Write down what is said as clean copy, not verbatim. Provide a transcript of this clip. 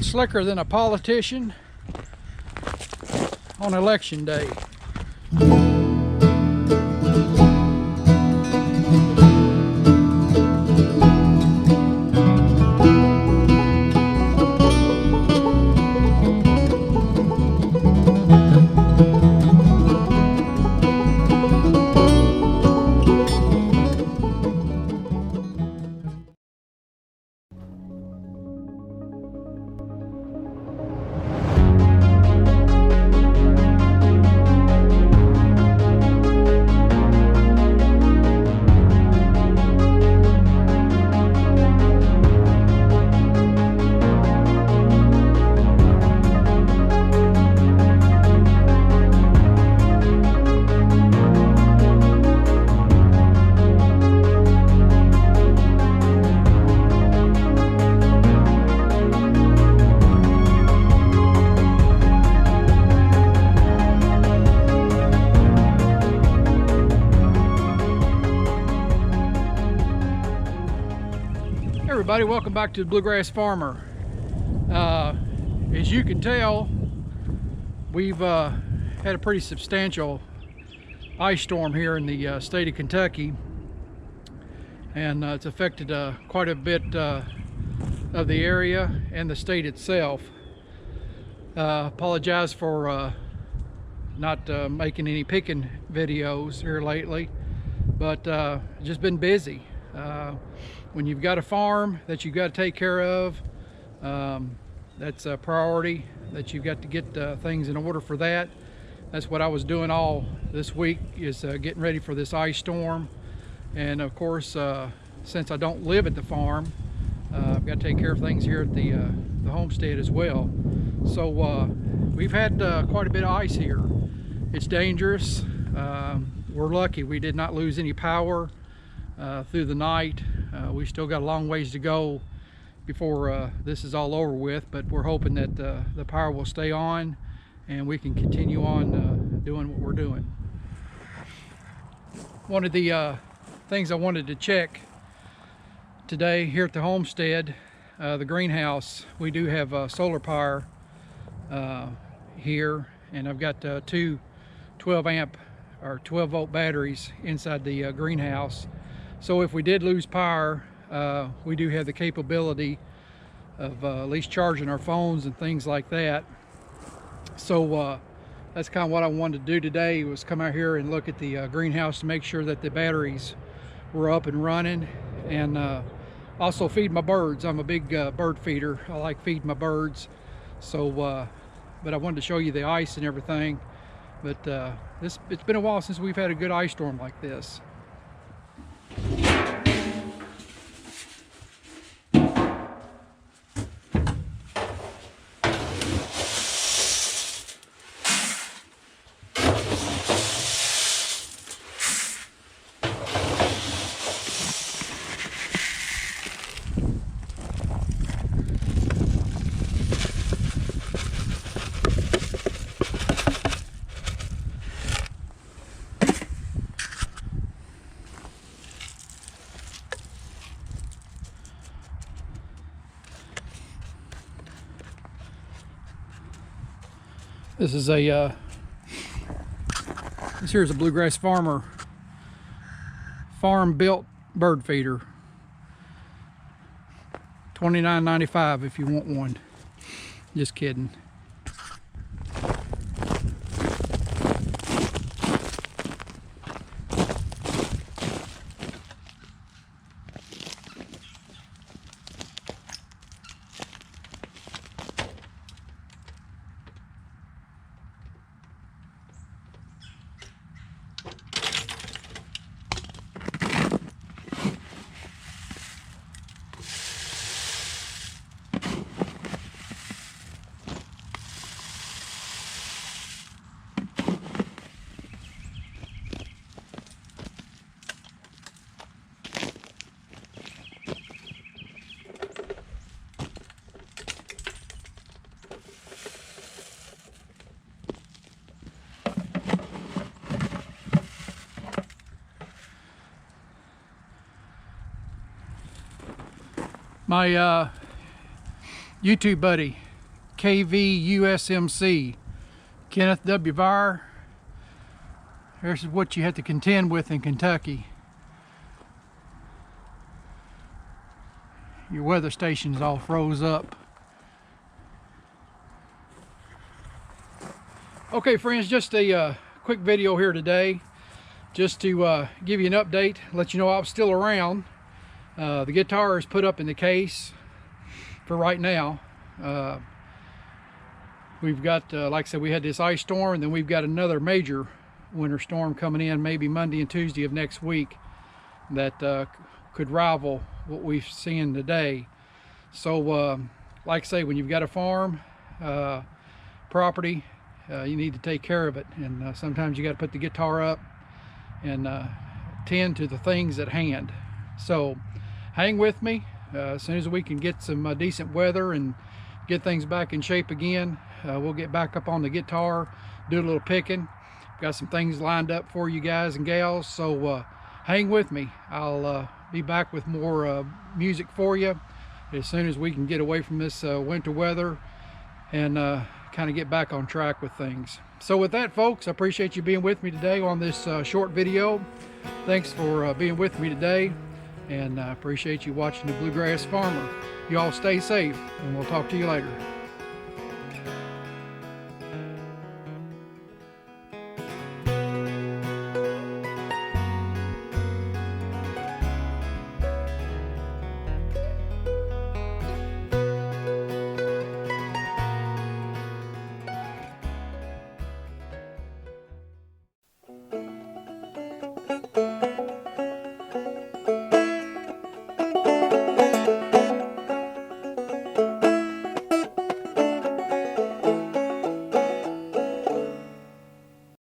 slicker than a politician on election day. Everybody, welcome back to the Bluegrass Farmer. As you can tell, we've had a pretty substantial ice storm here in the state of Kentucky, and it's affected quite a bit of the area and the state itself. Apologize for not making any picking videos here lately, but just been busy. When you've got a farm that you've got to take care of, that's a priority, that you've got to get things in order for that. That's what I was doing all this week, is getting ready for this ice storm. And of course, since I don't live at the farm, I've got to take care of things here at the homestead as well. So we've had quite a bit of ice here. It's dangerous. We're lucky we did not lose any power through the night. We still got a long ways to go before this is all over with, but we're hoping that the power will stay on and we can continue on doing what we're doing. One of the things I wanted to check today here at the homestead, the greenhouse, we do have solar power here, and I've got two 12 amp or 12 volt batteries inside the greenhouse. So if we did lose power, we do have the capability of at least charging our phones and things like that. So that's kind of what I wanted to do today, was come out here and look at the greenhouse to make sure that the batteries were up and running, and also feed my birds. I'm a big bird feeder. I like feeding my birds. So but I wanted to show you the ice and everything. But it's been a while since we've had a good ice storm like this. This is this here's a Bluegrass Farmer farm-built bird feeder. $29.95 if you want one. Just kidding. My YouTube buddy KV USMC. Kenneth W. Vire. Here's what you have to contend with in Kentucky. Your weather station's all froze up. Okay friends, just a quick video here today, just to give you an update, let you know I'm still around. The guitar is put up in the case for right now. We've got, like I said, we had this ice storm, and then we've got another major winter storm coming in maybe Monday and Tuesday of next week that could rival what we've seen today. So like I say, when you've got a farm property, you need to take care of it, and sometimes you got to put the guitar up and tend to the things at hand. So hang with me. As soon as we can get some decent weather and get things back in shape again, we'll get back up on the guitar, do a little picking. Got some things lined up for you guys and gals, so hang with me. I'll be back with more music for you as soon as we can get away from this winter weather and kind of get back on track with things. So with that, folks, I appreciate you being with me today on this short video. Thanks for being with me today, and I appreciate you watching the Bluegrass Farmer. You all stay safe, and we'll talk to you later.